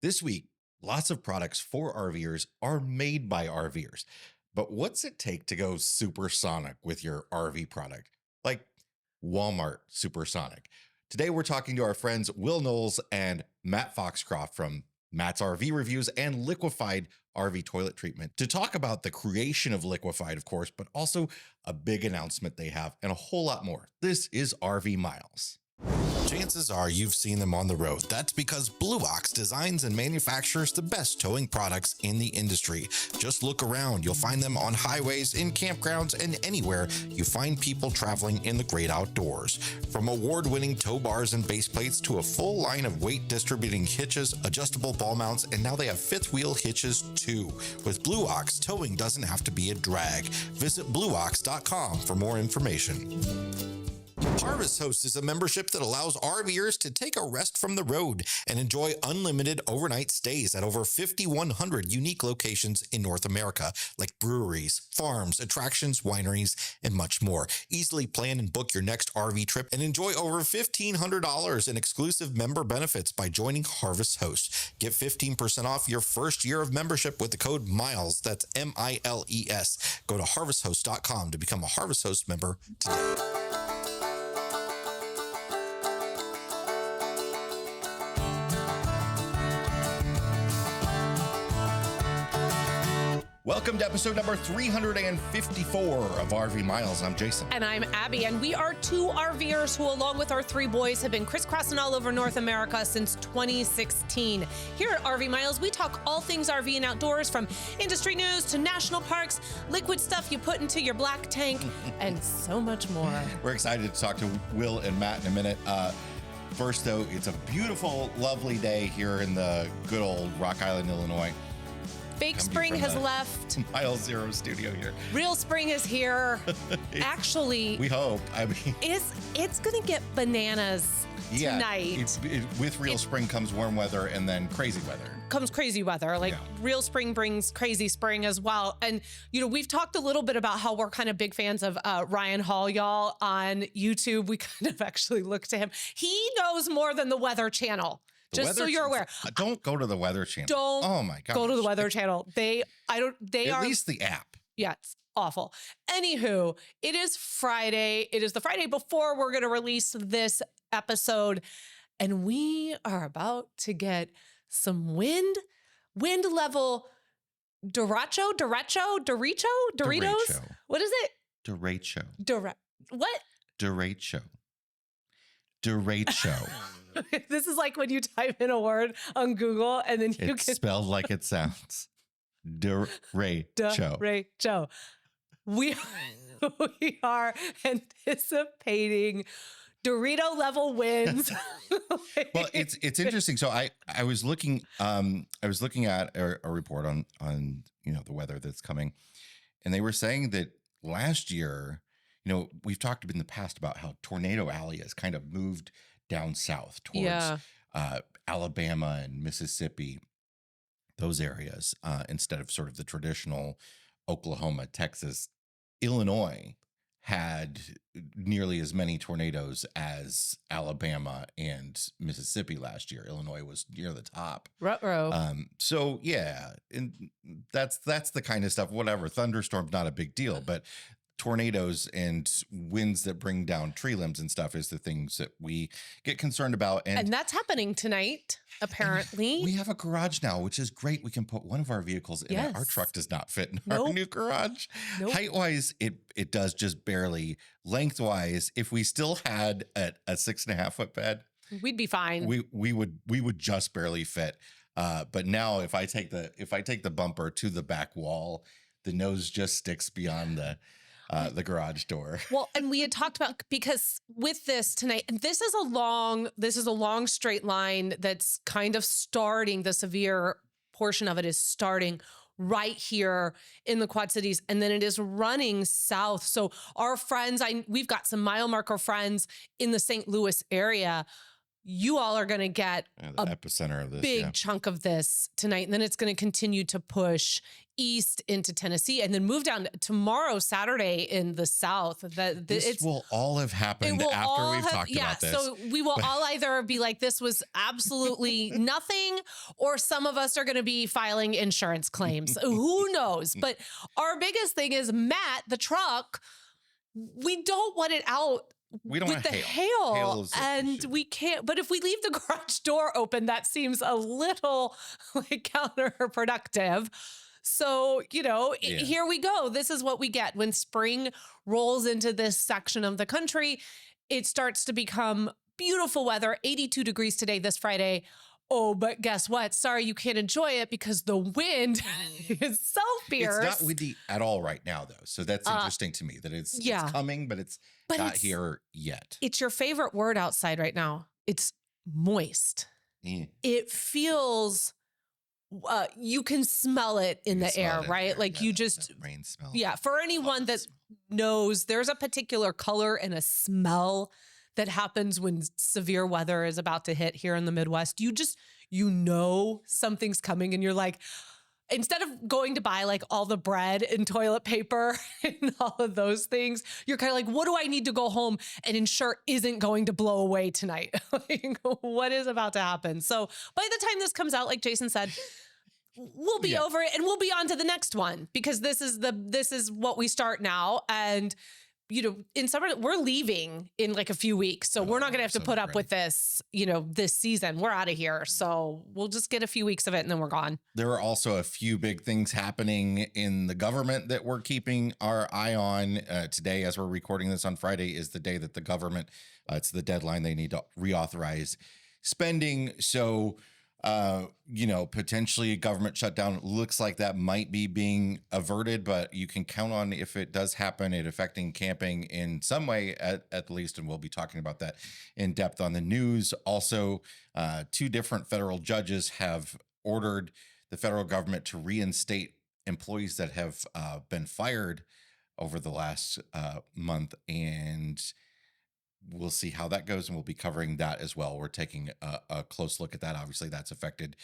This week, lots of products for RVers are made by RVers. But what's it take to go supersonic with your RV product? Like Walmart supersonic. Today, we're talking to our friends Will Knowles and Matt Foxcroft from Matt's RV Reviews and Liquefied RV Toilet Treatment to talk about the creation of Liquefied, of course, but also a big announcement they have and a whole lot more. This is RV Miles. Chances are you've seen them on the road. That's because Blue Ox designs and manufactures the best towing products in the industry. Just look around. You'll find them on highways, in campgrounds, and anywhere you find people traveling in the great outdoors. From award-winning tow bars and base plates to a full line of weight-distributing hitches, adjustable ball mounts, and now they have fifth wheel hitches too. With Blue Ox, towing doesn't have to be a drag. Visit blueox.com for more information. Harvest Host is a membership that allows RVers to take a rest from the road and enjoy unlimited overnight stays at over 5,100 unique locations in North America, like breweries, farms, attractions, wineries, and much more. Easily plan and book your next RV trip and enjoy over $1,500 in exclusive member benefits by joining Harvest Host. Get 15% off your first year of membership with the code MILES. That's MILES. Go to harvesthost.com to become a Harvest Host member today. Welcome to episode number 354 of RV Miles. I'm Jason. And I'm Abby, and we are two RVers who, along with our three boys, have been crisscrossing all over North America since 2016. Here at RV Miles, we talk all things RV and outdoors, from industry news to national parks, liquid stuff you put into your black tank, and so much more. We're excited to talk to Will and Matt in a minute. First, though, it's a beautiful, lovely day here in the good old Rock Island, Illinois. Fake spring has left. Mile Zero studio here. Real spring is here. Actually, we hope. I mean, it's gonna get bananas tonight. With real spring comes warm weather and then crazy weather. Comes crazy weather. Real spring brings crazy spring as well. And, we've talked a little bit about how we're kind of big fans of Ryan Hall, y'all, on YouTube. We kind of actually look to him. He knows more than the Weather Channel. Just so you're aware. Don't go to the Weather Channel. Don't oh my God. Go to the Weather Channel. At least the app. Yeah, it's awful. Anywho, it is Friday. It is the Friday before we're going to release this episode. And we are about to get some wind level Doritos? Derecho. What is it? Derecho. What? Derecho. This is like when you type in a word on Google and then you it's spelled like it sounds. Derecho. Derecho. We are anticipating Dorito level wins. Well, it's interesting. So I was looking at a report on the weather that's coming, and they were saying that last year, we've talked in the past about how Tornado Alley has kind of moved down south towards Alabama and Mississippi, those areas, instead of sort of the traditional Oklahoma, Texas. Illinois had nearly as many tornadoes as Alabama and Mississippi last year. Illinois was near the top. Ruh-roh. So yeah, and that's the kind of stuff. Whatever, thunderstorm's not a big deal, but tornadoes and winds that bring down tree limbs and stuff is the things that we get concerned about. And that's happening tonight, apparently. We have a garage now, which is great. We can put one of our vehicles in it. Our truck does not fit in our new garage. Nope. Height-wise, it does just barely. Lengthwise, if we still had a 6.5 foot bed, we'd be fine. We would just barely fit. But now if I take the bumper to the back wall, the nose just sticks beyond the garage door. Well, and we had talked about, because with this tonight, this is a long straight line that's kind of starting, the severe portion of it is starting right here in the Quad Cities, and then it is running south. So our friends, we've got some mile marker friends in the St. Louis area. you all are going to get The a epicenter of this. big chunk of this tonight. And then it's going to continue to push east into Tennessee and then move down tomorrow, Saturday in the South. This will all have happened after we've talked about this. So we will all either be like, this was absolutely nothing, or some of us are going to be filing insurance claims. Who knows? But our biggest thing is Matt, the truck, we don't want it out we don't with want the hail, is an and issue. we can't. But if we leave the garage door open, that seems a little like counterproductive. So, here we go. This is what we get when spring rolls into this section of the country. It starts to become beautiful weather, 82 degrees today, this Friday. Oh, but guess what? Sorry, you can't enjoy it because the wind is so fierce. It's not windy at all right now, though. So that's interesting to me that it's coming, but it's not here yet. It's your favorite word outside right now. It's moist. Yeah. It feels, you can smell it in the air, right? Like you just, rain smell. Yeah. For anyone that knows, there's a particular color and a smell that happens when severe weather is about to hit here in the Midwest. You know something's coming, and you're like, instead of going to buy like all the bread and toilet paper and all of those things, you're kind of like, what do I need to go home and ensure isn't going to blow away tonight? Like, what is about to happen? So by the time this comes out, like Jason said, we'll be over it and we'll be on to the next one, because this is what we start now. And in summer, we're leaving in like a few weeks. So we're not going to have to put up with this, this season. We're out of here. So we'll just get a few weeks of it and then we're gone. There are also a few big things happening in the government that we're keeping our eye on. Today, as we're recording this on Friday, is the day that the government, it's the deadline they need to reauthorize spending. So potentially government shutdown looks like that might be being averted, but you can count on, if it does happen, it affecting camping in some way at least. And we'll be talking about that in depth on the news. Also, two different federal judges have ordered the federal government to reinstate employees that have been fired over the last month. And we'll see how that goes, and we'll be covering that as well. We're taking a close look at that. Obviously, that's affected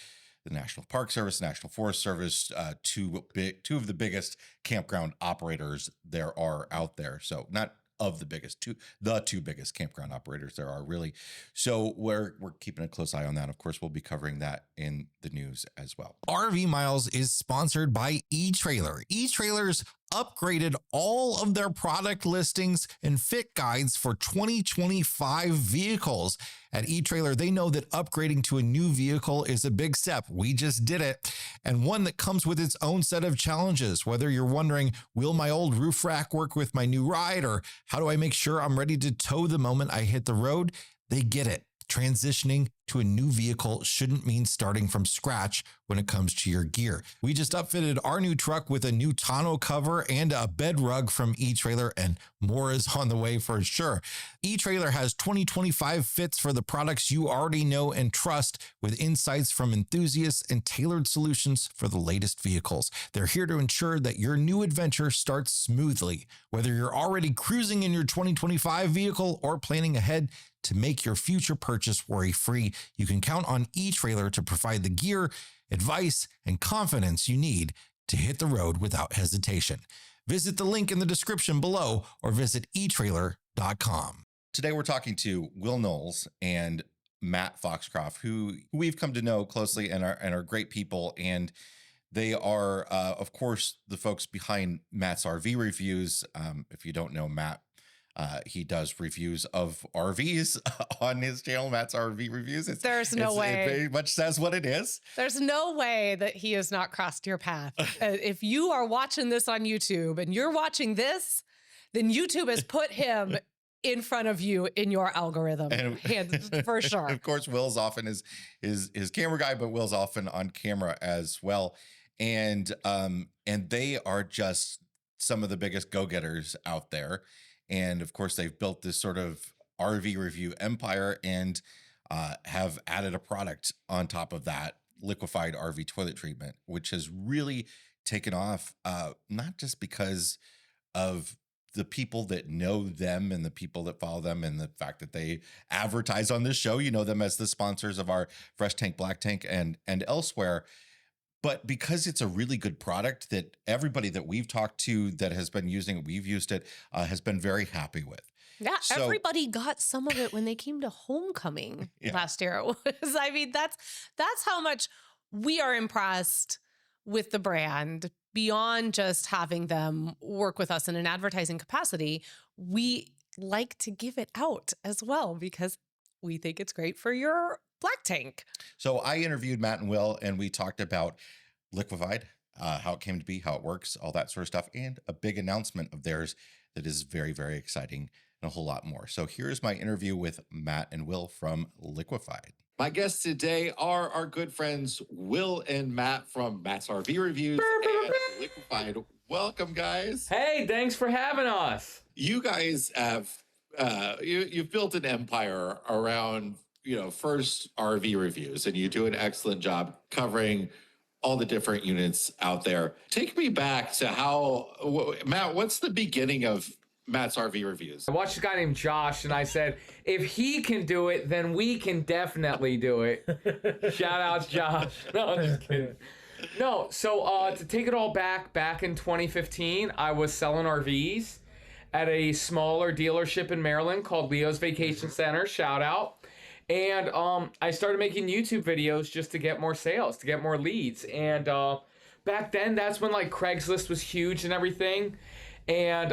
the National Park Service, National Forest Service, two of the biggest campground operators there are out there. So not of the biggest, the two biggest campground operators there are, really. So we're keeping a close eye on that. Of course, we'll be covering that in the news as well. RV Miles is sponsored by eTrailer. eTrailer's upgraded all of their product listings and fit guides for 2025 vehicles. At eTrailer, they know that upgrading to a new vehicle is a big step. We just did it, and one that comes with its own set of challenges. Whether you're wondering, will my old roof rack work with my new ride, or how do I make sure I'm ready to tow the moment I hit the road, they get it. Transitioning to a new vehicle shouldn't mean starting from scratch when it comes to your gear. We just upfitted our new truck with a new tonneau cover and a bed rug from eTrailer, and more is on the way for sure. eTrailer has 2025 fits for the products you already know and trust, with insights from enthusiasts and tailored solutions for the latest vehicles. They're here to ensure that your new adventure starts smoothly. Whether you're already cruising in your 2025 vehicle or planning ahead to make your future purchase worry-free, you can count on eTrailer to provide the gear, advice, and confidence you need to hit the road without hesitation. Visit the link in the description below or visit eTrailer.com. Today we're talking to Will Knowles and Matt Foxcroft, who we've come to know closely and are great people. And they are, of course, the folks behind Matt's RV reviews. If you don't know Matt, he does reviews of RVs on his channel, Matt's RV Reviews. There's no way. It very much says what it is. There's no way that he has not crossed your path. If you are watching this on YouTube and you're watching this, then YouTube has put him in front of you in your algorithm, for sure. Of course, Will's often is his camera guy, but Will's often on camera as well. And they are just some of the biggest go-getters out there. And of course, they've built this sort of RV review empire and have added a product on top of that, Liquefied RV toilet treatment, which has really taken off, not just because of the people that know them and the people that follow them, and the fact that they advertise on this show, you know them as the sponsors of our Fresh Tank, Black Tank, and elsewhere. But because it's a really good product that everybody that we've talked to that has been using it, we've used it, has been very happy with. Yeah, So, everybody got some of it when they came to homecoming yeah. last year. It was, I mean, that's how much we are impressed with the brand beyond just having them work with us in an advertising capacity. We like to give it out as well because we think it's great for your black tank. So I interviewed Matt and Will, and we talked about Liquefied, how it came to be, how it works, all that sort of stuff, and a big announcement of theirs that is very, very exciting, and a whole lot more. So here's my interview with Matt and Will from Liquefied. My guests today are our good friends Will and Matt from Matt's RV Reviews and Liquefied. Welcome, guys. Hey, thanks for having us. You guys have you've built an empire around first RV reviews, and you do an excellent job covering all the different units out there. Take me back to Matt. What's the beginning of Matt's RV Reviews? I watched a guy named Josh, and I said, if he can do it, then we can definitely do it. Shout out, Josh. No, I'm just kidding. No, so to take it all back in 2015, I was selling RVs at a smaller dealership in Maryland called Leo's Vacation Center. Shout out. And I started making YouTube videos just to get more sales, to get more leads. And back then, that's when like Craigslist was huge and everything. And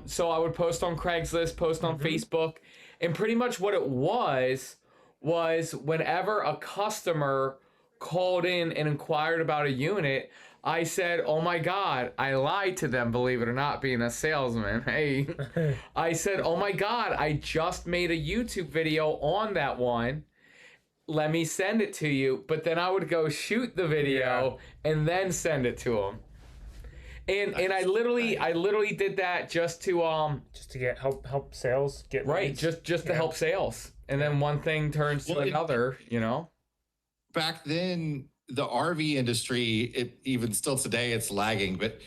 so I would post on Craigslist, post on Facebook, and pretty much what it was whenever a customer called in and inquired about a unit, I said, oh my God, I lied to them, believe it or not, being a salesman. Hey, I said, oh my God, I just made a YouTube video on that one. Let me send it to you. But then I would go shoot the video and then send it to them. And I literally did that just to get help sales get right leads. just to help sales, and then one thing turns to another, Back then, the RV industry, even still today, it's lagging, but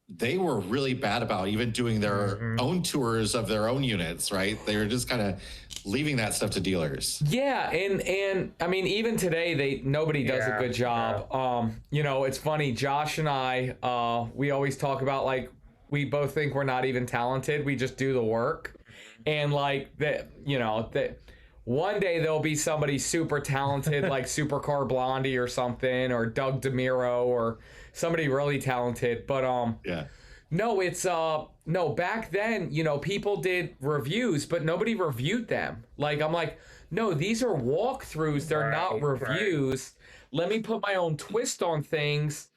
they were really bad about even doing their own tours of their own units, right? They were just kind of leaving that stuff to dealers. Yeah, and I mean, even today, nobody does a good job. It's funny, Josh and I, we always talk about, like, we both think we're not even talented. We just do the work. And like that, one day there'll be somebody super talented, like Supercar Blondie or something, or Doug DeMiro, or somebody really talented. But no, it's no, back then, people did reviews, but nobody reviewed them. Like, I'm like, no, these are walkthroughs, they're not reviews. Let me put my own twist on things.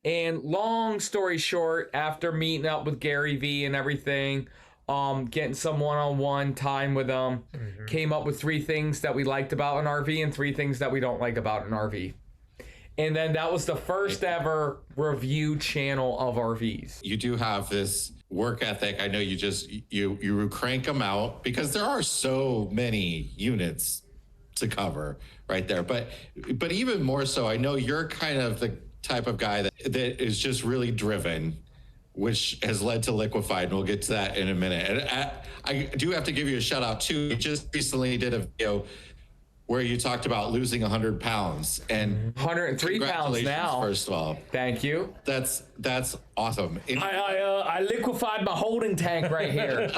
And long story short, after meeting up with Gary V and everything, getting some one-on-one time with them, came up with 3 things that we liked about an RV and 3 things that we don't like about an RV. And then that was the first ever review channel of RVs. You do have this work ethic. I know you crank them out because there are so many units to cover right there. But even more so, I know you're kind of the type of guy that is just really driven, which has led to Liquefied, and we'll get to that in a minute. And I do have to give you a shout out too. You just recently did a video where you talked about losing 100 pounds and 103 pounds now. First of all, thank you. That's awesome. I liquefied my holding tank right here.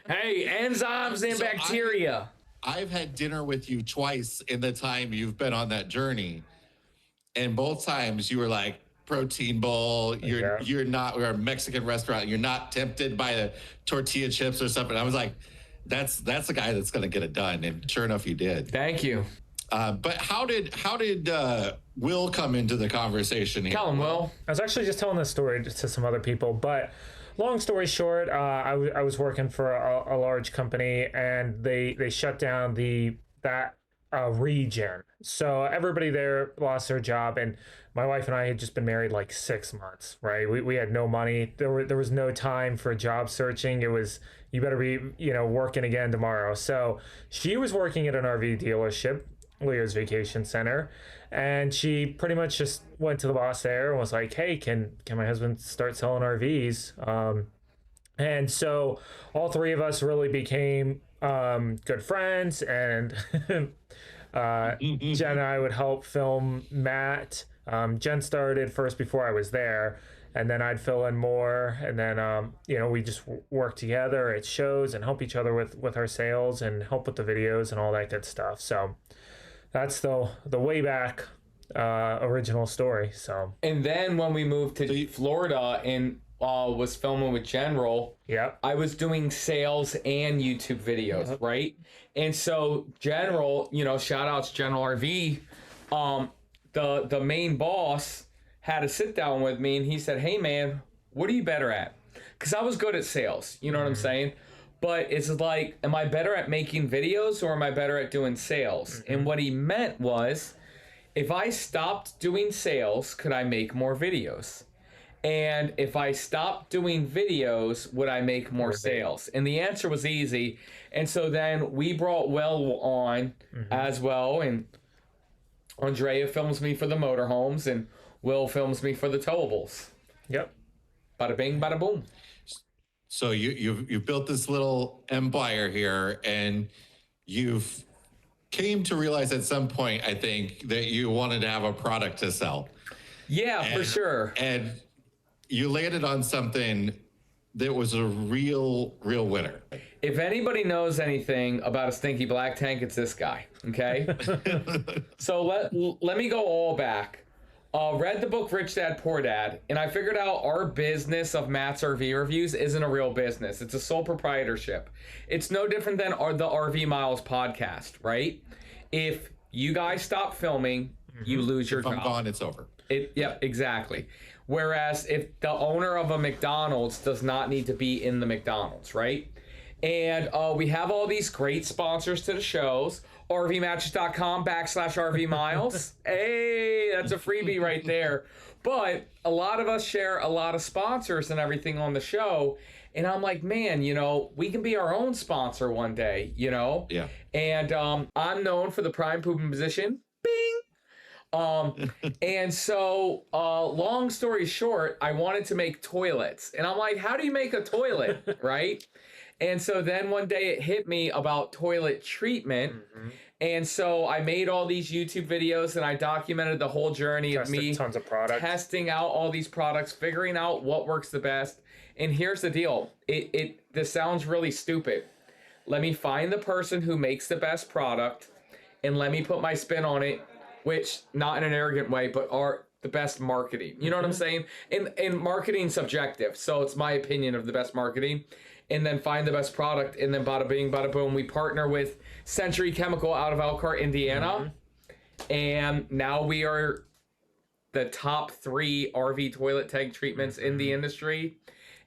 Hey, enzymes and bacteria. I've had dinner with you twice in the time you've been on that journey, and both times you were like, protein bowl, we're a Mexican restaurant, you're not tempted by the tortilla chips or something. I was like, that's the guy that's going to get it done, and sure enough, you did. Thank you. But how did Will come into the conversation here? Tell him, Will. I was actually just telling this story to some other people, but long story short, I was working for a large company, and they shut down that region. So everybody there lost their job, and my wife and I had just been married like 6 months, right? We had no money. There was no time for job searching. It was, you better be, working again tomorrow. So she was working at an RV dealership, Leo's Vacation Center, and she pretty much just went to the boss there and was like, hey, can my husband start selling RVs? And so all three of us really became good friends, and Jen and I would help film Matt. Jen started first before I was there, and then I'd fill in more, and then we just work together at shows and help each other with our sales and help with the videos and all that good stuff. So that's the way back original story. So And then when we moved to Florida and was filming with General, yep. I was doing sales and YouTube videos, right? And so General, shout out to General RV, the main boss had a sit down with me and he said, "Hey man, what are you better at?" Because I was good at sales, you know what I'm saying? But it's like, am I better at making videos or am I better at doing sales? And what he meant was, if I stopped doing sales, could I make more videos? And if I stopped doing videos, would I make more sales? And the answer was easy. And so then we brought Will on as well. And Andrea films me for the motorhomes and Will films me for the towables. Yep. Bada bing, bada boom. So you've built this little empire here, and you've came to realize at some point, I think, that you wanted to have a product to sell. Yeah, for sure. And you landed on something that was a real winner. If anybody knows anything about a stinky black tank, it's this guy, okay? So let me go all back. Read the book Rich Dad Poor Dad, and I figured out our business of Matt's RV reviews isn't a real business. It's a sole proprietorship. It's no different than the RV Miles podcast, right? If you guys stop filming, you lose your If job. I'm gone, it's over. Yeah, exactly. Whereas if the owner of a McDonald's does not need to be in the McDonald's, right? And we have all these great sponsors to the shows. RVmatches.com/RV Miles. Hey, that's a freebie right there. But a lot of us share a lot of sponsors and everything on the show. And I'm like, man, we can be our own sponsor one day, Yeah. And I'm known for the prime pooping position. Bing. And so, long story short, I wanted to make toilets. And I'm like, how do you make a toilet, right? And so then one day it hit me about toilet treatment. And so I made all these YouTube videos and I documented the whole journey of me tons of products, testing out all these products, figuring out what works the best. And here's the deal. This sounds really stupid. Let me find the person who makes the best product and let me put my spin on it, which not in an arrogant way, but are the best marketing. You know what I'm saying? And marketing subjective. So it's my opinion of the best marketing. And then find the best product, and then bada bing, bada boom. We partner with Century Chemical out of Elkhart, Indiana. And now we are the top 3 RV toilet tank treatments in the industry.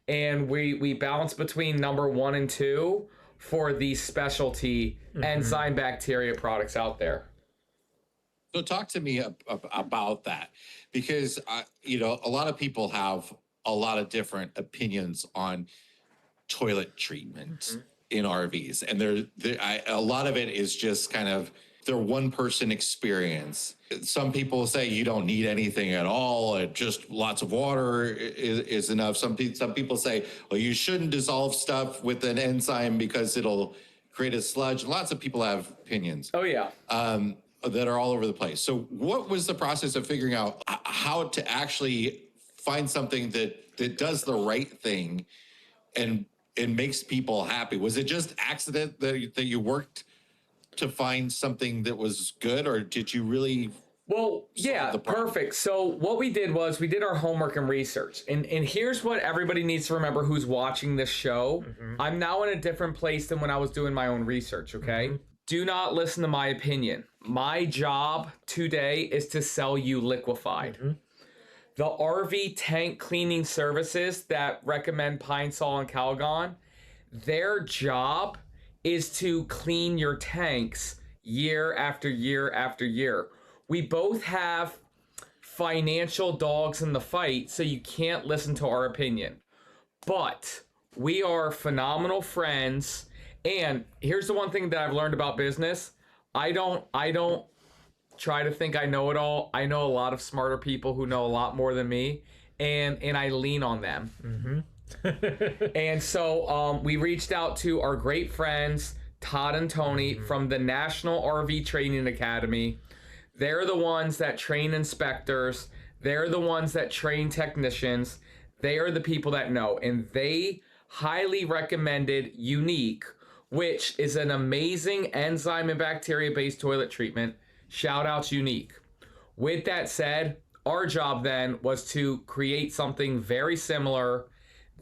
And we balance between number 1 and 2 for these specialty enzyme bacteria products out there. So talk to me about that, because a lot of people have a lot of different opinions on toilet treatment in RVs, and a lot of it is just kind of their one person experience. Some people say you don't need anything at all, just lots of water is enough. Some people say, well, you shouldn't dissolve stuff with an enzyme because it'll create a sludge. Lots of people have opinions. Oh yeah. That are all over the place. So what was the process of figuring out how to actually find something that does the right thing and makes people happy? Was it just accident that you worked to find something that was good, or did you really? Well, yeah, perfect. So what we did was we did our homework and research. And here's what everybody needs to remember who's watching this show. I'm now in a different place than when I was doing my own research, okay? Do not listen to my opinion. My job today is to sell you Liquefied. The RV tank cleaning services that recommend Pine Sol and Calgon, their job is to clean your tanks year after year after year. We both have financial dogs in the fight, so you can't listen to our opinion. But we are phenomenal friends. And here's the one thing that I've learned about business. I don't try to think I know it all. I know a lot of smarter people who know a lot more than me, and I lean on them. And so we reached out to our great friends, Todd and Tony from the National RV Training Academy. They're the ones that train inspectors. They're the ones that train technicians. They are the people that know. And they highly recommended Unique, which is an amazing enzyme and bacteria-based toilet treatment. Shout out to Unique. With that said, our job then was to create something very similar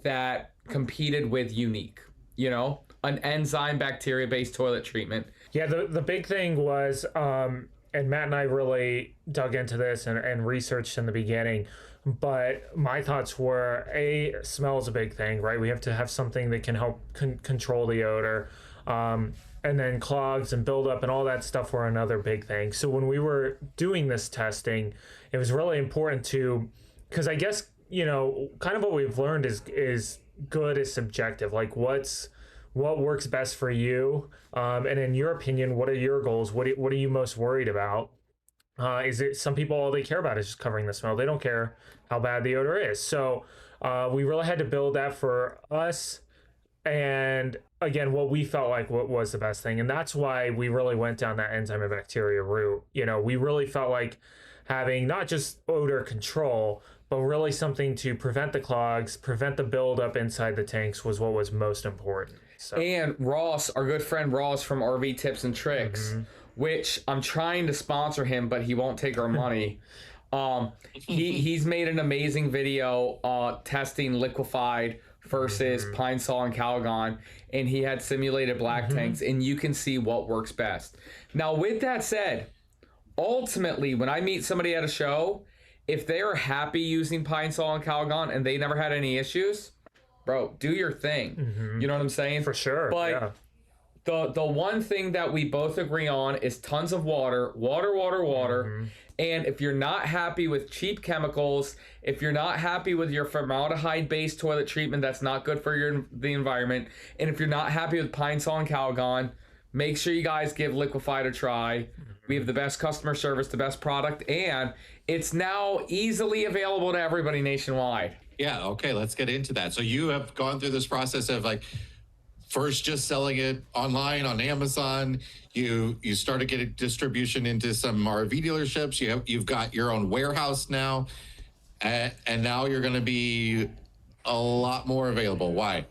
that competed with Unique, you know, an enzyme bacteria-based toilet treatment. Yeah, the big thing was, and Matt and I really dug into this and researched in the beginning, but my thoughts were, smell is a big thing, right? We have to have something that can help control the odor. And then clogs and buildup and all that stuff were another big thing. So when we were doing this testing, it was really important to, because I guess, you know, kind of what we've learned is good is subjective. Like what works best for you, and in your opinion, what are your goals? What are you most worried about? Is it some people, all they care about is just covering the smell? They don't care how bad the odor is. So we really had to build that for us. And again, what we felt like what was the best thing. And that's why we really went down that enzyme and bacteria route. You know, we really felt like having not just odor control, but really something to prevent the clogs, prevent the buildup inside the tanks was what was most important. So. And Ross, our good friend Ross from RV Tips and Tricks, which I'm trying to sponsor him, but he won't take our money. He's made an amazing video testing Liquefied versus Pine Sol and Calgon, and he had simulated black tanks, and you can see what works best. Now, with that said, ultimately, when I meet somebody at a show, if they are happy using Pine Sol and Calgon and they never had any issues, bro, do your thing. You know what I'm saying? For sure. But yeah. the one thing that we both agree on is tons of water. And if you're not happy with cheap chemicals, if you're not happy with your formaldehyde-based toilet treatment that's not good for the environment, and if you're not happy with Pine Sol and Calgon, make sure you guys give Liquefied a try. We have the best customer service, the best product, and it's now easily available to everybody nationwide. Yeah, okay, let's get into that. So you have gone through this process of like first just selling it online on Amazon. You started getting distribution into some RV dealerships. You've got your own warehouse now, and now you're going to be a lot more available. Why?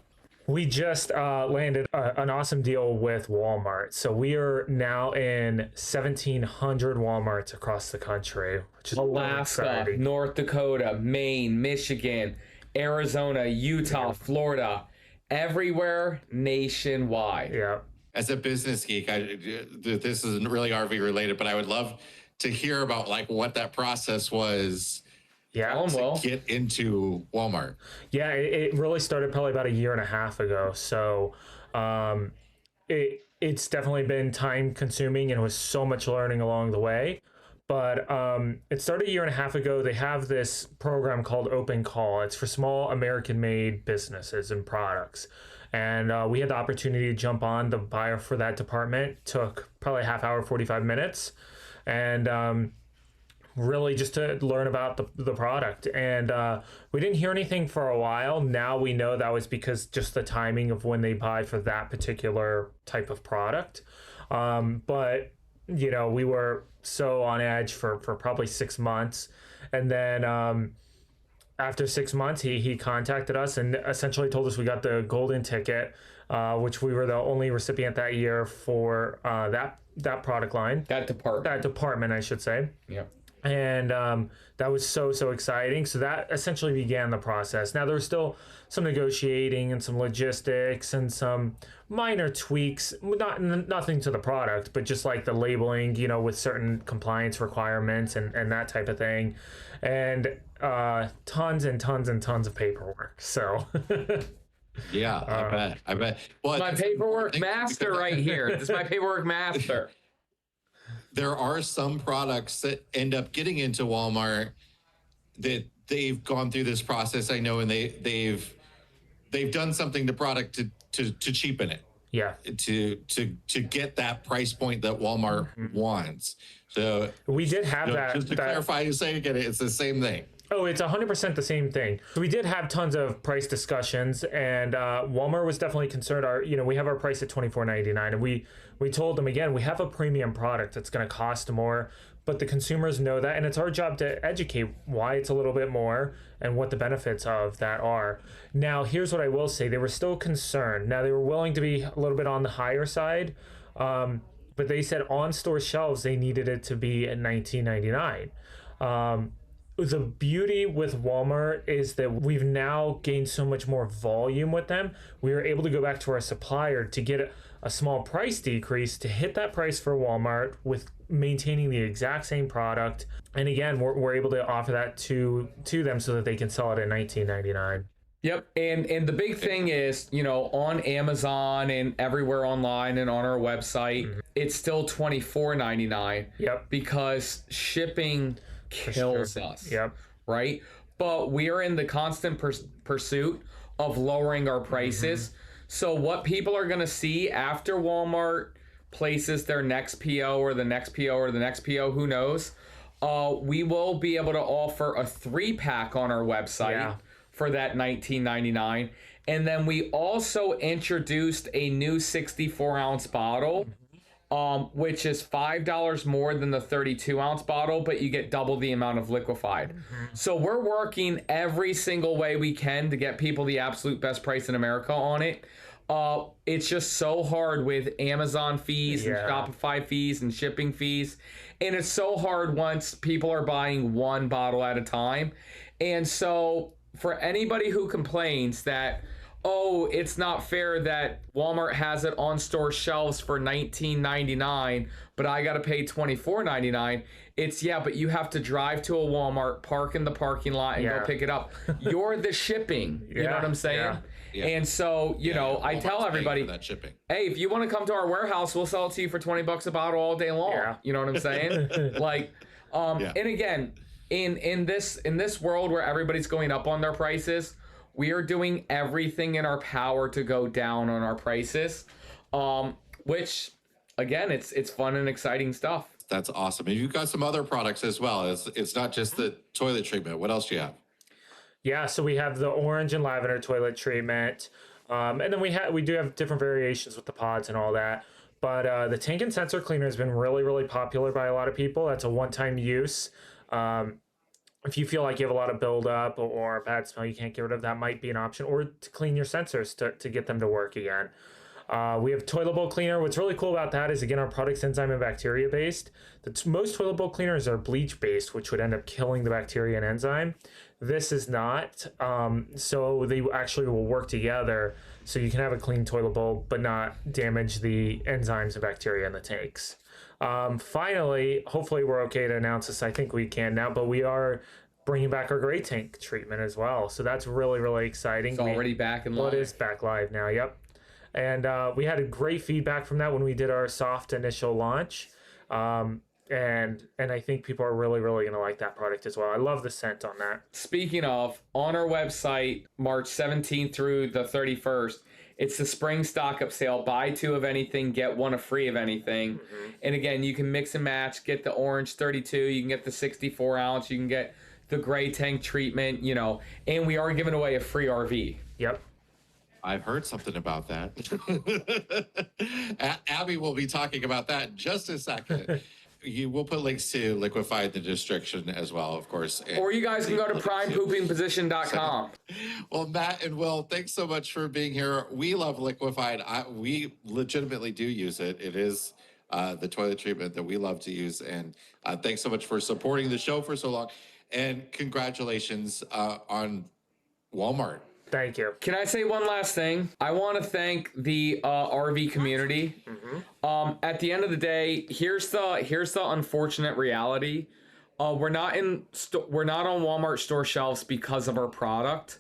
We just landed an awesome deal with Walmart. So we are now in 1,700 Walmarts across the country, which is Alaska, North Dakota, Maine, Michigan, Arizona, Utah, Florida, everywhere nationwide. Yeah. As a business geek, this isn't really RV related, but I would love to hear about like what that process was. Yeah, to get into Walmart. Yeah, it really started probably about a year and a half ago. So it's definitely been time consuming and it was so much learning along the way. But it started a year and a half ago. They have this program called Open Call. It's for small American-made businesses and products. And we had the opportunity to jump on the buyer for that department. Took probably a half hour, 45 minutes. And really just to learn about the product. And we didn't hear anything for a while. Now we know that was because just the timing of when they buy for that particular type of product. But, you know, we were so on edge for probably 6 months. And then after 6 months, he contacted us and essentially told us we got the golden ticket, which we were the only recipient that year for that product line. That department, I should say. Yeah. And that was so exciting. So that essentially began the process. Now there was still some negotiating and some logistics and some minor tweaks, nothing to the product, but just like the labeling, you know, with certain compliance requirements and that type of thing. And tons and tons and tons of paperwork. So yeah, I bet. Well, my paperwork master right here. This is my paperwork master. There are some products that end up getting into Walmart that they've gone through this process. I know, and they've done something to product to cheapen it. Yeah. To get that price point that Walmart wants. So we did have that. Just to clarify, you say again, it's the same thing. Oh, it's 100% the same thing. So we did have tons of price discussions, and Walmart was definitely concerned. We have our price at $24.99, and we told them again, we have a premium product that's going to cost more, but the consumers know that, and it's our job to educate why it's a little bit more and what the benefits of that are. Now, here's what I will say: they were still concerned. Now, they were willing to be a little bit on the higher side, but they said on store shelves they needed it to be at $19.99. The beauty with Walmart is that we've now gained so much more volume with them. We were able to go back to our supplier to get a small price decrease to hit that price for Walmart with maintaining the exact same product. And again, we're able to offer that to them so that they can sell it at $19.99. Yep, and the big thing is, on Amazon and everywhere online and on our website, it's still $24.99. Yep. Because shipping kills us. Yep. Right? But we are in the constant pursuit of lowering our prices. So what people are going to see after Walmart places their next PO or the next PO or the next PO, who knows, we will be able to offer a 3-pack on our website for that $19.99. And then we also introduced a new 64-ounce bottle, which is $5 more than the 32-ounce bottle, but you get double the amount of liquefied. So we're working every single way we can to get people the absolute best price in America on it. It's just so hard with Amazon fees and Shopify fees and shipping fees. And it's so hard once people are buying one bottle at a time. And so for anybody who complains that, oh, it's not fair that Walmart has it on store shelves for $19.99, but I got to pay $24.99. It's, but you have to drive to a Walmart, park in the parking lot, and go pick it up. You're the shipping. You know what I'm saying? Yeah. And so, I tell everybody, that shipping. hey, if you want to come to our warehouse, we'll sell it to you for $20 a bottle all day long. Yeah. You know what I'm saying? And again, in this world where everybody's going up on their prices, we are doing everything in our power to go down on our prices, which, again, it's fun and exciting stuff. That's awesome. And you've got some other products as well. It's not just the toilet treatment. What else do you have? Yeah, so we have the orange and lavender toilet treatment, and then we do have different variations with the pods and all that. But the tank and sensor cleaner has been really, really popular by a lot of people. That's a one-time use. If you feel like you have a lot of buildup or a bad smell you can't get rid of, that might be an option. Or to clean your sensors to get them to work again. We have toilet bowl cleaner. What's really cool about that is, again, our product's enzyme and bacteria based. Most toilet bowl cleaners are bleach based, which would end up killing the bacteria and enzyme. This is not. So they actually will work together so you can have a clean toilet bowl but not damage the enzymes and bacteria in the tanks. Finally, hopefully we're okay to announce this. I think we can now, but we are bringing back our gray tank treatment as well. So that's really, really exciting. It's already back in live. Well, it is back live now. Yep. And we had a great feedback from that when we did our soft initial launch. And I think people are really, really going to like that product as well. I love the scent on that. Speaking of, on our website, March 17th through the 31st, it's the spring stock up sale. Buy 2 of anything, get 1 free of anything. And again, you can mix and match, get the orange 32, you can get the 64 ounce, you can get the gray tank treatment, and we are giving away a free RV. Yep. I've heard something about that. Abby will be talking about that in just a second. We'll put links to Liquefied in the description as well, of course. Or you guys can go to primepoopingposition.com. Well, Matt and Will, thanks so much for being here. We love Liquefied. We legitimately do use it. It is the toilet treatment that we love to use. And thanks so much for supporting the show for so long. And congratulations on Walmart. Thank you. Can I say one last thing? I want to thank the RV community. At the end of the day, here's the unfortunate reality. We're not on Walmart store shelves because of our product.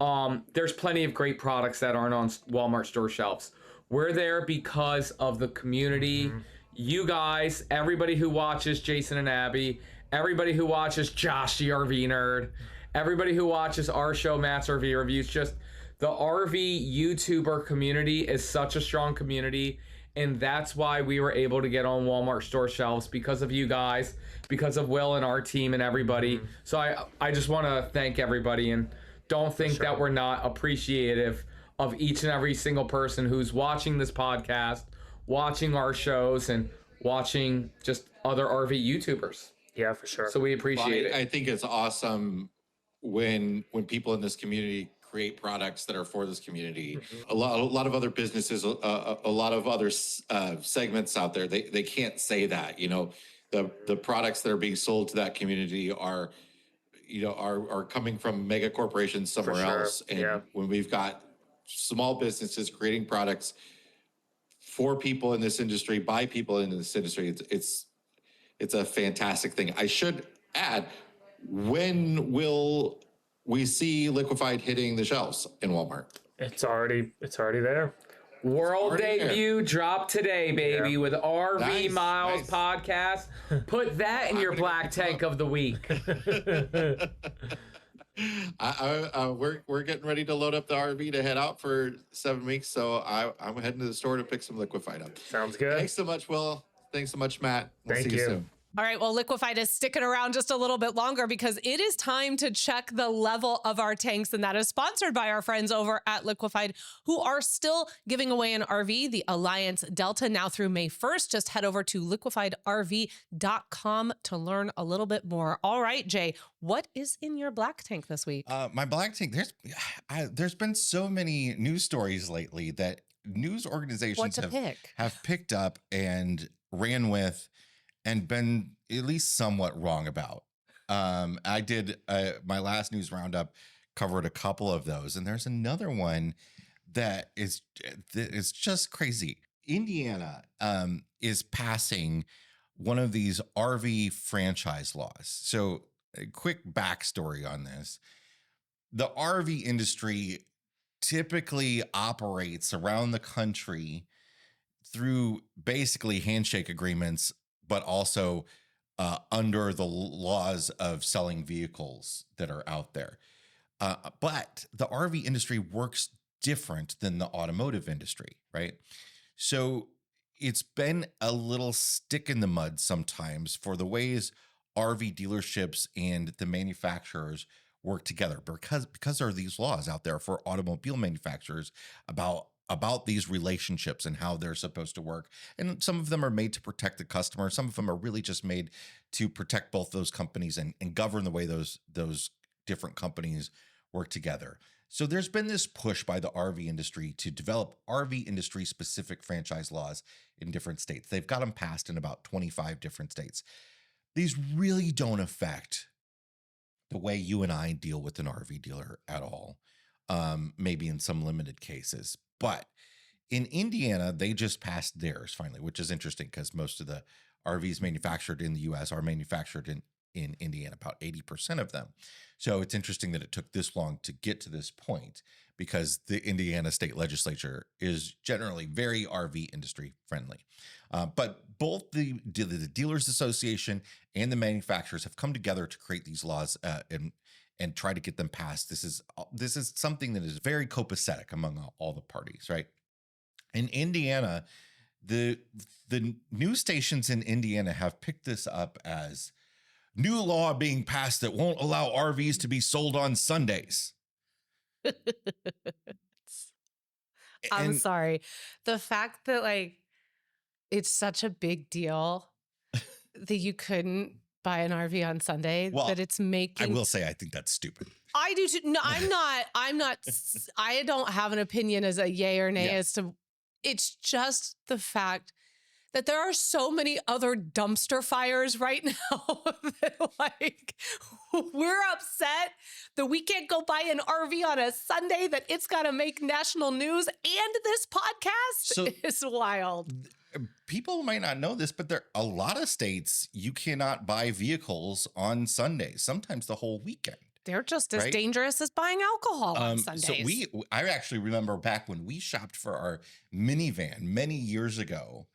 There's plenty of great products that aren't on Walmart store shelves. We're there because of the community. You guys, everybody who watches Jason and Abby, everybody who watches Josh the RV Nerd, everybody who watches our show, Matt's RV Reviews, just the RV YouTuber community is such a strong community, And that's why we were able to get on Walmart store shelves, because of you guys, because of Will and our team and everybody. So I just want to thank everybody, and don't think that we're not appreciative of each and every single person who's watching this podcast, watching our shows, and watching just other RV YouTubers. Yeah, for sure. So we appreciate it. I think it's awesome when people in this community create products that are for this community. A lot of other businesses, a lot of other segments out there, they can't say that. You know, the products that are being sold to that community are, you know, are coming from mega corporations somewhere else. And when we've got small businesses creating products for people in this industry, by people in this industry, it's a fantastic thing. I should add, when will we see Liquefied hitting the shelves in Walmart? It's already there. World already debut drop today, baby, with RV Nice, Miles nice. podcast. Put that in your black tank of the week. We're getting ready to load up the RV to head out for 7 weeks, so I'm heading to the store to pick some Liquefied up. Sounds good. Thanks so much, Will. Thanks so much, Matt. We'll Thank see you you. soon. All right, well, Liquefied is sticking around just a little bit longer because it is time to check the level of our tanks, and that is sponsored by our friends over at Liquefied, who are still giving away an RV, the Alliance Delta, now through May 1st. Just head over to liquefiedrv.com to learn a little bit more. All right, Jay, what is in your black tank this week? My black tank, there's been so many news stories lately that news organizations have picked up and ran with and been at least somewhat wrong about. I did my last news roundup covered a couple of those, and there's another one that is just crazy. Indiana is passing one of these RV franchise laws. So a quick backstory on this. The RV industry typically operates around the country through basically handshake agreements, but also under the laws of selling vehicles that are out there. But the RV industry works different than the automotive industry, right? So it's been a little stick in the mud sometimes for the ways RV dealerships and the manufacturers work together, because there are these laws out there for automobile manufacturers about these relationships and how they're supposed to work. And some of them are made to protect the customer. Some of them are really just made to protect both those companies and govern the way those different companies work together. So there's been this push by the RV industry to develop RV industry specific franchise laws in different states. They've got them passed in about 25 different states. These really don't affect the way you and I deal with an RV dealer at all, maybe in some limited cases. But in Indiana, they just passed theirs finally, which is interesting because most of the RVs manufactured in the U.S. are manufactured in Indiana, about 80% of them. So it's interesting that it took this long to get to this point, because the Indiana state legislature is generally very RV industry friendly. But both the Dealers Association and the manufacturers have come together to create these laws and try to get them passed. This is something that is very copacetic among all the parties, right? In Indiana, the news stations in Indiana have picked this up as new law being passed that won't allow RVs to be sold on Sundays. I'm sorry. The fact that it's such a big deal that you couldn't buy an RV on Sunday, that it's making. I will say, I think that's stupid. I do too. No, I'm not, I don't have an opinion as a yay or nay as to, it's just the fact that there are so many other dumpster fires right now that we're upset that we can't go buy an RV on a Sunday, that it's got to make national news, and this podcast is wild. People might not know this, but there are a lot of states you cannot buy vehicles on Sundays, sometimes the whole weekend. They're just as dangerous as buying alcohol on Sundays. So I actually remember back when we shopped for our minivan many years ago,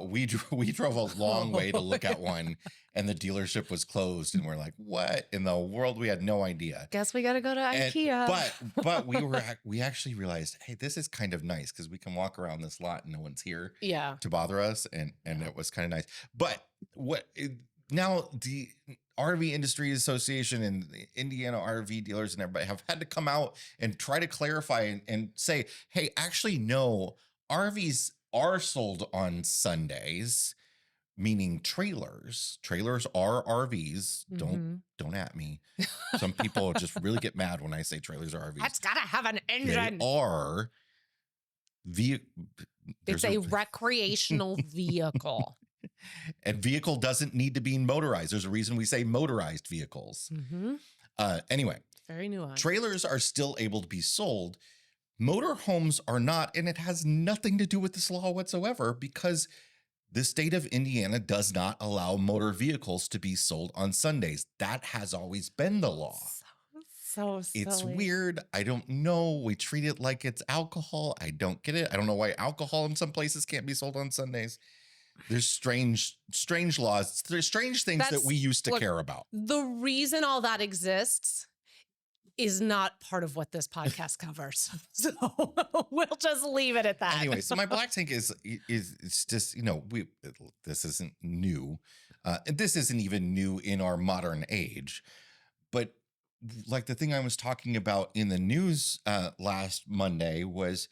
we drove a long way to look at one, and the dealership was closed, and we're like, what in the world? We had no idea. Guess we got to go to IKEA. But we actually realized, hey, this is kind of nice because we can walk around this lot and no one's here to bother us, and it was kind of nice. But now the RV Industry Association and the Indiana RV dealers and everybody have had to come out and try to clarify and say, hey, actually, no, RVs are sold on Sundays, meaning trailers. Trailers are RVs. Don't at me. Some people just really get mad when I say trailers are RVs. That's gotta have an engine. They are It's a recreational vehicle. And vehicle doesn't need to be motorized. There's a reason we say motorized vehicles. Anyway, very nuanced. Trailers are still able to be sold. Motorhomes are not, and it has nothing to do with this law whatsoever because the state of Indiana does not allow motor vehicles to be sold on Sundays. That has always been the law. So silly. It's weird. I don't know. We treat it like it's alcohol. I don't get it. I don't know why alcohol in some places can't be sold on Sundays. There's strange laws. There's strange things that we used to care about. The reason all that exists is not part of what this podcast covers. So we'll just leave it at that. Anyway, so my black tank is it's just, this isn't new. And this isn't even new in our modern age. But like the thing I was talking about in the news last Monday was,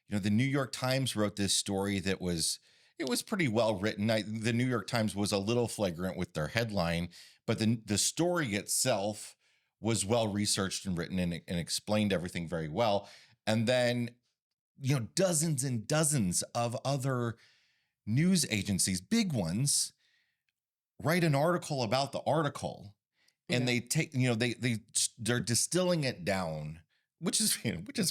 the New York Times wrote this story that was pretty well written. The New York Times was a little flagrant with their headline, but the story itself was well researched and written and explained everything very well. And then, dozens and dozens of other news agencies, big ones, write an article about the article, and they take, they're distilling it down, which is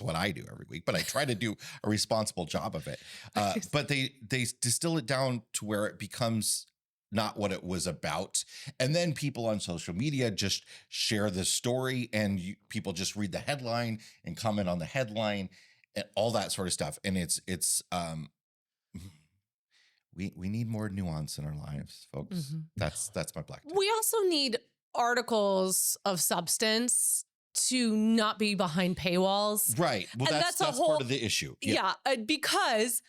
what I do every week, but I try to do a responsible job of it. But they distill it down to where it becomes not what it was about. And then people on social media just share the story, and people just read the headline and comment on the headline and all that sort of stuff. And we need more nuance in our lives, folks. That's my black tank. We also need articles of substance to not be behind paywalls. Right. Well, and that's part of the issue. Yeah, because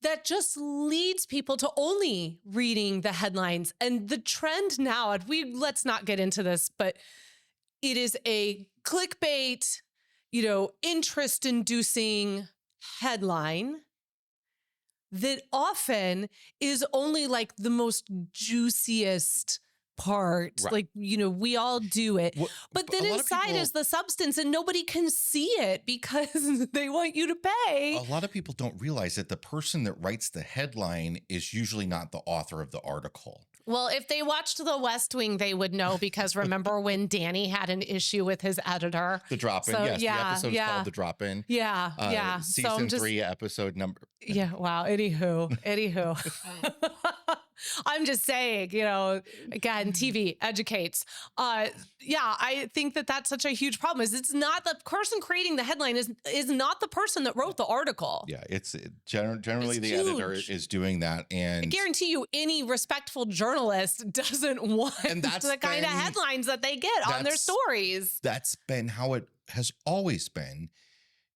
that just leads people to only reading the headlines. And the trend now, and let's not get into this, but it is a clickbait, interest-inducing headline that often is only like the most juiciest part. Right. Like, we all do it. Well, but then inside is the substance, and nobody can see it because they want you to pay. A lot of people don't realize that the person that writes the headline is usually not the author of the article. Well, if they watched The West Wing, they would know, because remember when Danny had an issue with his editor? The drop-in, So, yes. The episode is yeah. called The Drop-In. Yeah. Season 3, episode number. Yeah, wow. Anywho. I'm just saying, again, TV educates. I think that that's such a huge problem. It's not the person creating the headline is not the person that wrote the article. Yeah, generally the editor is doing that, and I guarantee you, any respectful journalist doesn't want the kind of headlines that they get on their stories. That's been how it has always been.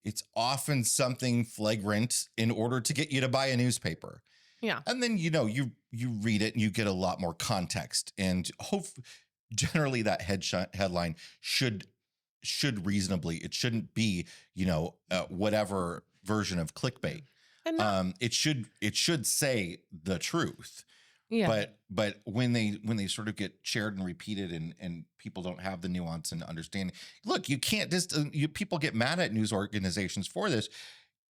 It's often something flagrant in order to get you to buy a newspaper. Yeah. And then, you read it and you get a lot more context, and generally that headline should reasonably, it shouldn't be, whatever version of clickbait. And It should say the truth. yeah. But when they sort of get shared and repeated, and people don't have the nuance and understanding, look, you can't people get mad at news organizations for this.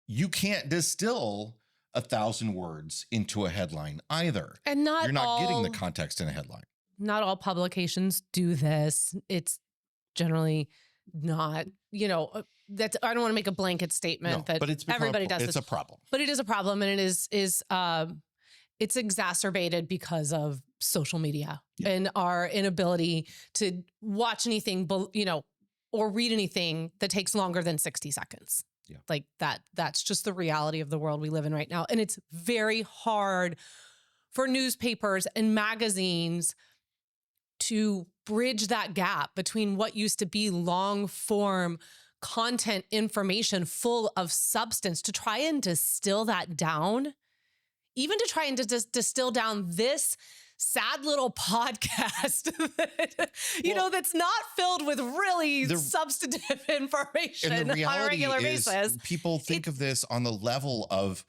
You can't distill 1,000 words into a headline either. And you're not getting the context in a headline. Not all publications do this. It's generally not, that's, I don't want to make a blanket statement that but everybody does it's this. a problem. But it is a problem, and it is it's exacerbated because of social media and our inability to watch anything, or read anything that takes longer than 60 seconds. Yeah. Like that's just the reality of the world we live in right now. And it's very hard for newspapers and magazines to bridge that gap between what used to be long form content information full of substance, to try and distill that down, even to try and distill down this sad little podcast that, that's not filled with really substantive information And the on a reality regular is, basis. people think of this on the level of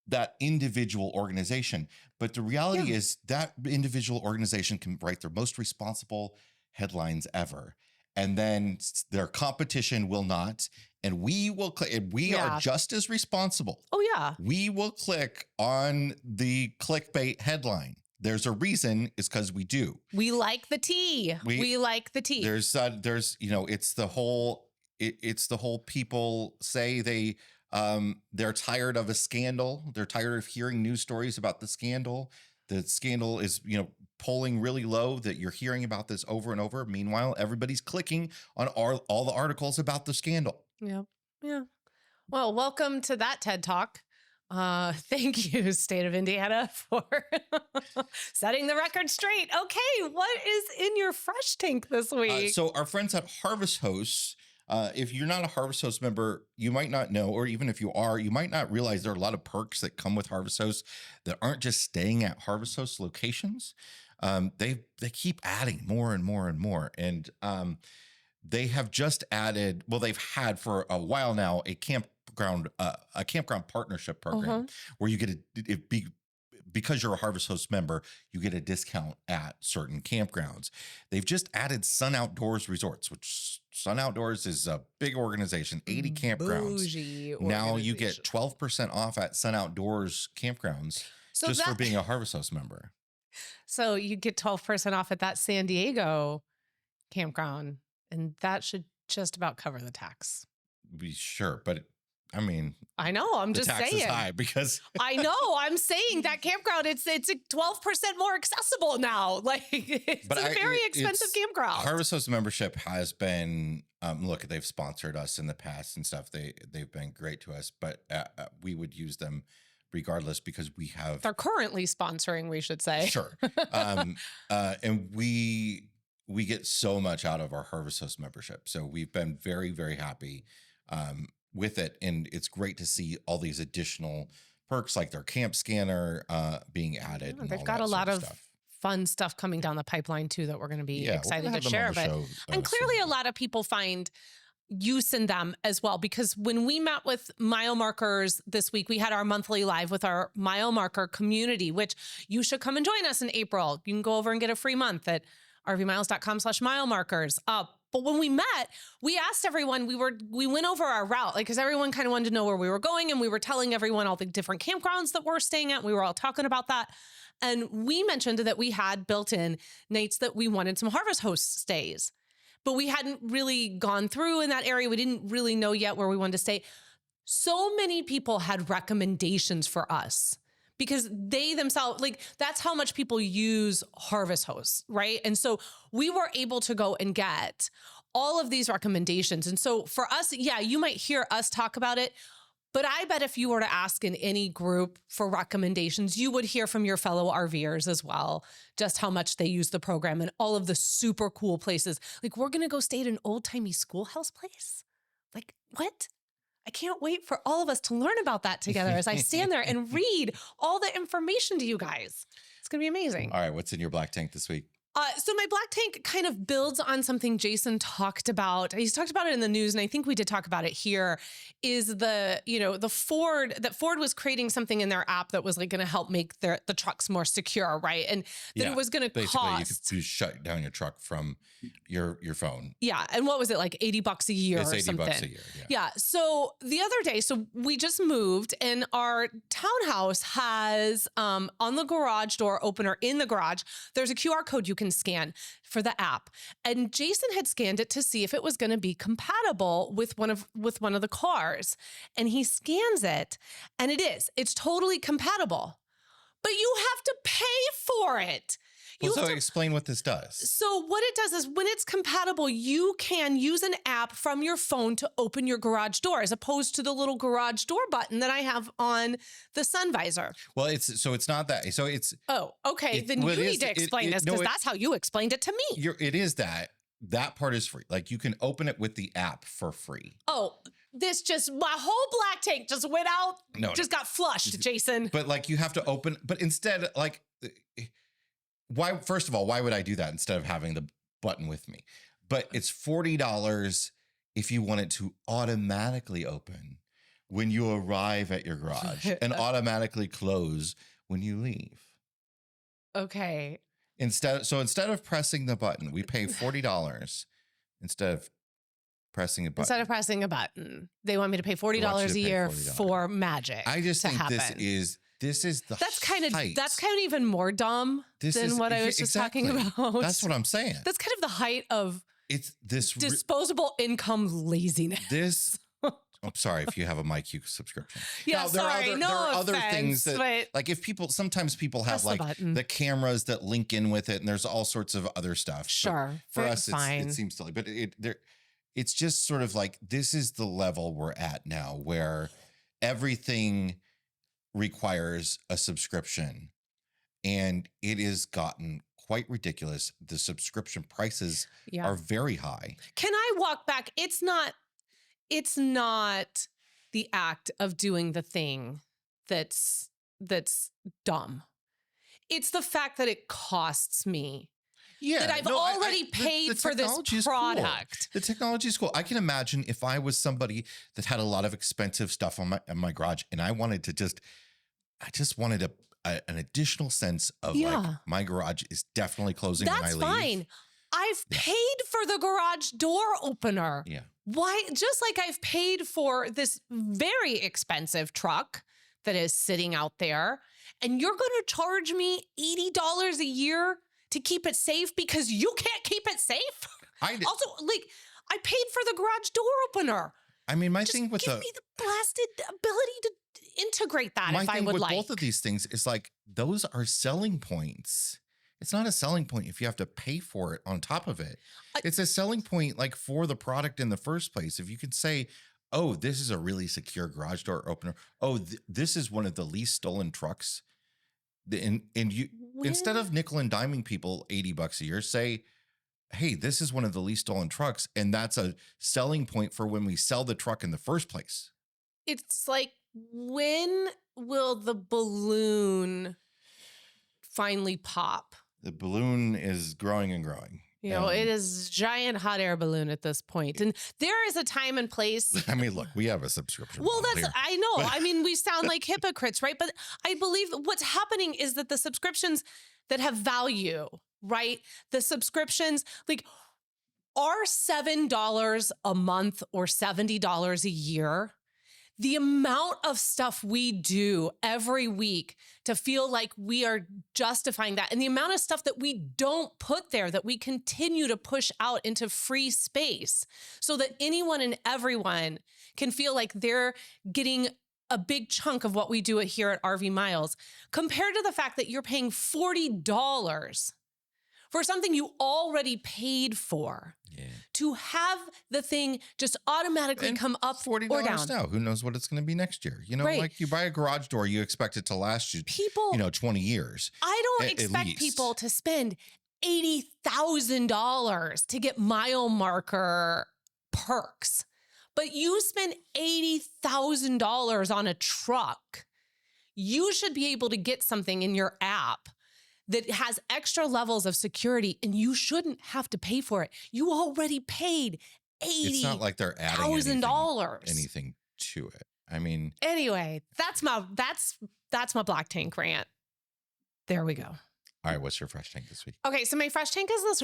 that individual organization, but the reality is that individual organization can write their most responsible headlines ever, and then their competition will not. And we will we are just as responsible. Oh yeah. We will click on the clickbait headline. There's a reason. It's because we do. We like the tea. We like the tea. There's it's the whole people say they're tired of a scandal. They're tired of hearing news stories about the scandal. The scandal is, polling really low, that you're hearing about this over and over. Meanwhile, everybody's clicking on all the articles about the scandal. Yeah. Yeah. Well, welcome to that TED Talk. Thank you, State of Indiana, for setting the record straight. Okay, what is in your fresh tank this week? So our friends at Harvest Hosts, if you're not a Harvest Host member, you might not know, or even if you are, you might not realize there are a lot of perks that come with Harvest Hosts that aren't just staying at Harvest Host locations. They keep adding more and more and more. And they have just added, well, they've had for a while now, a campground partnership program where you get because you're a Harvest Host member, you get a discount at certain campgrounds. They've just added Sun Outdoors Resorts, which Sun Outdoors is a big organization, 80 campgrounds. Bougie now you get organization. 12% off at Sun Outdoors campgrounds just for being a Harvest Host member. So you get 12% off at that San Diego campground, and that should just about cover the tax. Sure, but I mean, I know. I'm just the tax saying. is high because I know. I'm saying that campground. It's 12% more accessible now. Like it's a very expensive campground. Harvest Host membership has been. Look, they've sponsored us in the past and stuff. They've been great to us, but we would use them regardless because we have. They're currently sponsoring, we should say. Sure, and we get so much out of our Harvest Host membership, so we've been very, very happy. With it, and it's great to see all these additional perks like their camp scanner being added. They've got a lot of fun stuff coming down the pipeline too that we're going to be excited to share. And clearly a lot of people find use in them as well, because when we met with mile markers this week, we had our monthly live with our mile marker community, which you should come and join us in April. You can go over and get a free month at rvmiles.com/mile markers. But when we met, we asked everyone, we went over our route, like, because everyone kind of wanted to know where we were going, and we were telling everyone all the different campgrounds that we're staying at. We were all talking about that. And we mentioned that we had built in nights that we wanted some Harvest Host stays, but we hadn't really gone through in that area. We didn't really know yet where we wanted to stay. So many people had recommendations for us, because they themselves, like, that's how much people use Harvest Hosts, right? And so we were able to go and get all of these recommendations. And so for us, yeah, you might hear us talk about it, but I bet if you were to ask in any group for recommendations, you would hear from your fellow RVers as well, just how much they use the program and all of the super cool places. Like, we're going to go stay at an old-timey schoolhouse place. Like, what? I can't wait for all of us to learn about that together as I stand there and read all the information to you guys. It's going to be amazing. All right. What's in your black tank this week? So my black tank kind of builds on something Jason talked about. He's talked about it in the news, and I think we did talk about it here, is the Ford was creating something in their app that was like going to help make the trucks more secure, right? And that it was going to cost. You could shut down your truck from your phone. Yeah. And what was it, like $80 a year it's or something? $80 a year. Yeah. So the other day, we just moved, and our townhouse has on the garage door opener in the garage, there's a QR code you can scan for the app. And Jason had scanned it to see if it was going to be compatible with one of the cars. And he scans it, and it is. It's totally compatible. But you have to pay for it. You Well, have so to- explain what this does. So what it does is when it's compatible, you can use an app from your phone to open your garage door as opposed to the little garage door button that I have on the sun visor. Well, it's not that. So it's Oh, okay. Then well, you it need is- to explain this no, because that's how you explained it to me. it is that part is free. Like you can open it with the app for free. Oh, this just, my whole black tank just went out, No, just got flushed, Jason. But like you have to open, but instead, like, why, first of all, why would I do that instead of having the button with me? But it's $40 if you want it to automatically open when you arrive at your garage and automatically close when you leave. Okay. Instead of pressing the button, we pay $40 instead of pressing a button. Instead of pressing a button, they want me to pay $40 you a to pay year $40. for magic. I just to think happen. this is the That's kind of height. even more dumb This than is- what I was just talking exactly. about. That's what I'm saying. That's kind of the height of It's this disposable income laziness. this I'm sorry if you have a MyQ subscription. Yeah, Now, there sorry, are no other things offense, that, but like, if sometimes people have press the like button. the cameras that link in with it, and there's all sorts of other stuff. But Sure, for but us, fine. it seems silly, but it's just sort of like this is the level we're at now, where everything requires a subscription, and it has gotten quite ridiculous. The subscription prices yeah. are very high. Can I walk back? It's not the act of doing the thing that's dumb. It's the fact that it costs me. Yeah, That I've no, already paid the for this technology is cool. product. The technology is cool. I can imagine if I was somebody that had a lot of expensive stuff in my garage, and I just wanted an additional sense of like Yeah. my garage is definitely closing when I That's leave. fine. I've Yeah. paid for the garage door opener. Yeah. Why? Just like I've paid for this very expensive truck that is sitting out there, and you're going to charge me $80 a year to keep it safe because you can't keep it safe? Also, like, I paid for the garage door opener. I mean, my Just thing with give me the blasted ability to integrate that my if I thing would with like. both of these things is like those are selling points. It's not a selling point if you have to pay for it on top of it. It's a selling point like for the product in the first place. If you could say, oh, this is a really secure garage door opener. Oh, this is one of the least stolen trucks. And you instead of nickel and diming people $80 a year, say, hey, this is one of the least stolen trucks. And that's a selling point for when we sell the truck in the first place. It's like, when will the balloon finally pop? The balloon is growing and growing. You know, it is a giant hot air balloon at this point. And there is a time and place. I mean, look, we have a subscription. Well, model that's, here. I know. I mean, we sound like hypocrites, right? But I believe what's happening is that the subscriptions that have value, right? The subscriptions, like, are $7 a month or $70 a year. The amount of stuff we do every week to feel like we are justifying that, and the amount of stuff that we don't put there that we continue to push out into free space so that anyone and everyone can feel like they're getting a big chunk of what we do here at RV Miles, compared to the fact that you're paying $40 for something you already paid for. Yeah. To have the thing just automatically And come up $40 or down. now. Who knows what it's going to be next year? You know, Right. like you buy a garage door, you expect it to last you, People, 20 years. I don't at expect least. people to spend $80,000 to get mile marker perks, but you spend $80,000 on a truck. You should be able to get something in your app that has extra levels of security, and you shouldn't have to pay for it. You already paid It's not like they're adding $80,000. anything to it. I mean, Anyway, that's my black tank rant. There we go. all right, what's your fresh tank this week? Okay, so my fresh tank is this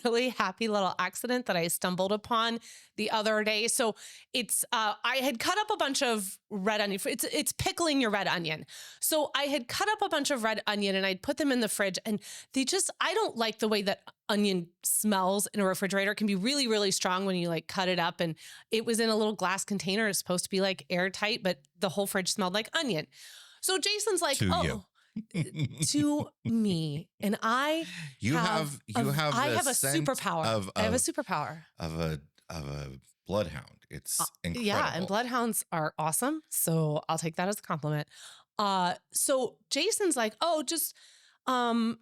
really happy little accident that I stumbled upon the other day. So it's I had cut up a bunch of red onion. It's pickling your red onion. So I had cut up a bunch of red onion and I'd put them in the fridge, and I don't like the way that onion smells in a refrigerator. It can be really, really strong when you like cut it up, and it was in a little glass container. It's supposed to be like airtight, but the whole fridge smelled like onion. So Jason's like, To oh. you. to me. And I have a superpower. I have a superpower of a bloodhound. It's incredible. Yeah, and bloodhounds are awesome. So I'll take that as a compliment. So Jason's like, oh, just I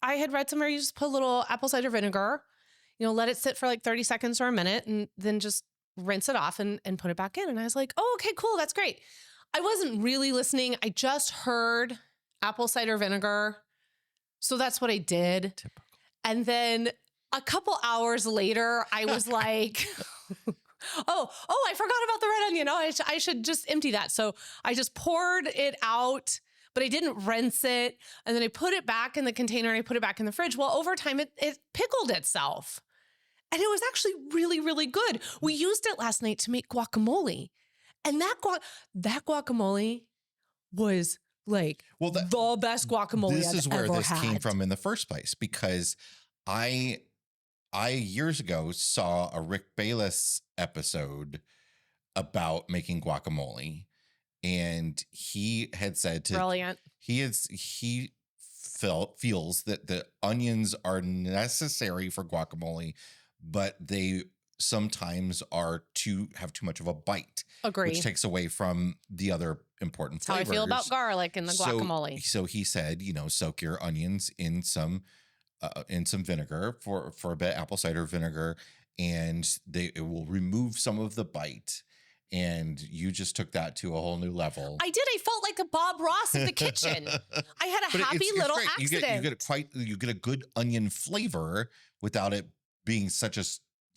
had read somewhere you just put a little apple cider vinegar, let it sit for like 30 seconds or a minute and then just rinse it off and put it back in. And I was like, oh, okay, cool. That's great. I wasn't really listening. I just heard apple cider vinegar. So that's what I did. Typical. And then a couple hours later, I was like, oh, I forgot about the red onion. Oh, I should just empty that. So I just poured it out, but I didn't rinse it. And then I put it back in the container and I put it back in the fridge. Well, over time, it pickled itself. And it was actually really, really good. We used it last night to make guacamole. And that guacamole was like the best guacamole I've ever had. This is where this came from in the first place, because I years ago saw a Rick Bayless episode about making guacamole, and he had said brilliant. He feels that the onions are necessary for guacamole, but they sometimes have too much of a bite. Agreed. Which takes away from the other important That's flavors. how I feel about garlic in the guacamole. So he said, soak your onions in some vinegar for a bit, apple cider vinegar, and it will remove some of the bite. And you just took that to a whole new level. I did. I felt like a Bob Ross in the kitchen. I had a happy little great. accident. You get a good onion flavor without it being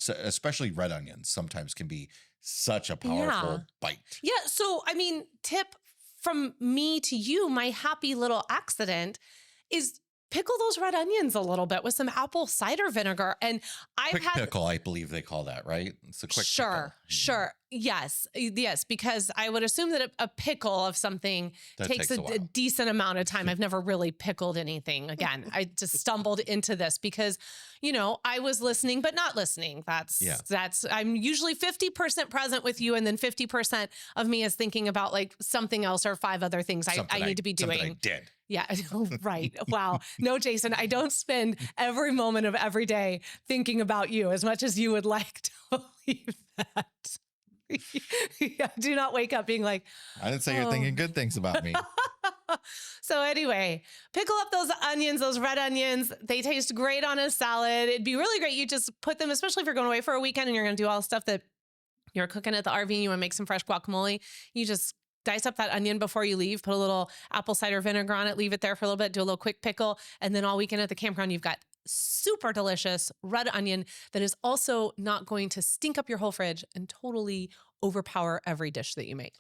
especially red onions sometimes can be such a powerful bite. Yeah. So, tip from me to you, my happy little accident is pickle those red onions a little bit with some apple cider vinegar. And Quick pickle, I believe they call that, right? It's a quick pickle. Sure. Yes, because I would assume that a pickle of something takes a decent amount of time. I've never really pickled anything. Again, I just stumbled into this because, I was listening, but not listening. That's I'm usually 50% present with you. And then 50% of me is thinking about like something else or 5 other things I need to be doing. Something I did. Yeah. Right. Wow. No, Jason, I don't spend every moment of every day thinking about you as much as you would like to believe that. Yeah, do not wake up being like, I didn't say you're thinking good things about me. So anyway, pickle up those onions, those red onions. They taste great on a salad. It'd be really great. You just put them, especially if you're going away for a weekend and you're going to do all the stuff that you're cooking at the RV and you want to make some fresh guacamole. You just dice up that onion before you leave, put a little apple cider vinegar on it, leave it there for a little bit, do a little quick pickle. And then all weekend at the campground, you've got super delicious red onion that is also not going to stink up your whole fridge and totally overpower every dish that you make.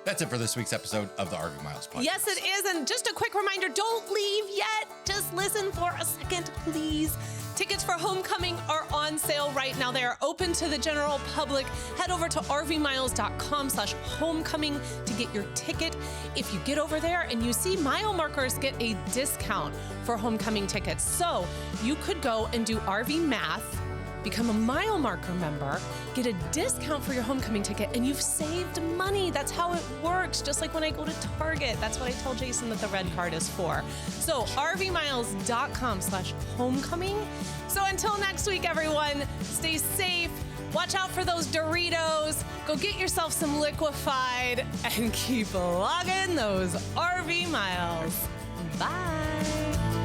That's it for this week's episode of the RV Miles podcast. Yes, it is. And just a quick reminder, don't leave yet. Just listen for a second, please. Tickets for Homecoming are on sale right now. They are open to the general public. Head over to rvmiles.com/homecoming to get your ticket. If you get over there and you see mile markers get a discount for Homecoming tickets. So you could go and do RV math, become a mile marker member, get a discount for your Homecoming ticket, and you've saved money. That's how it works. Just like when I go to Target. That's what I tell Jason that the red card is for. So rvmiles.com/homecoming. So until next week, everyone, stay safe. Watch out for those Doritos. Go get yourself some Liquefied and keep logging those RV miles. Bye.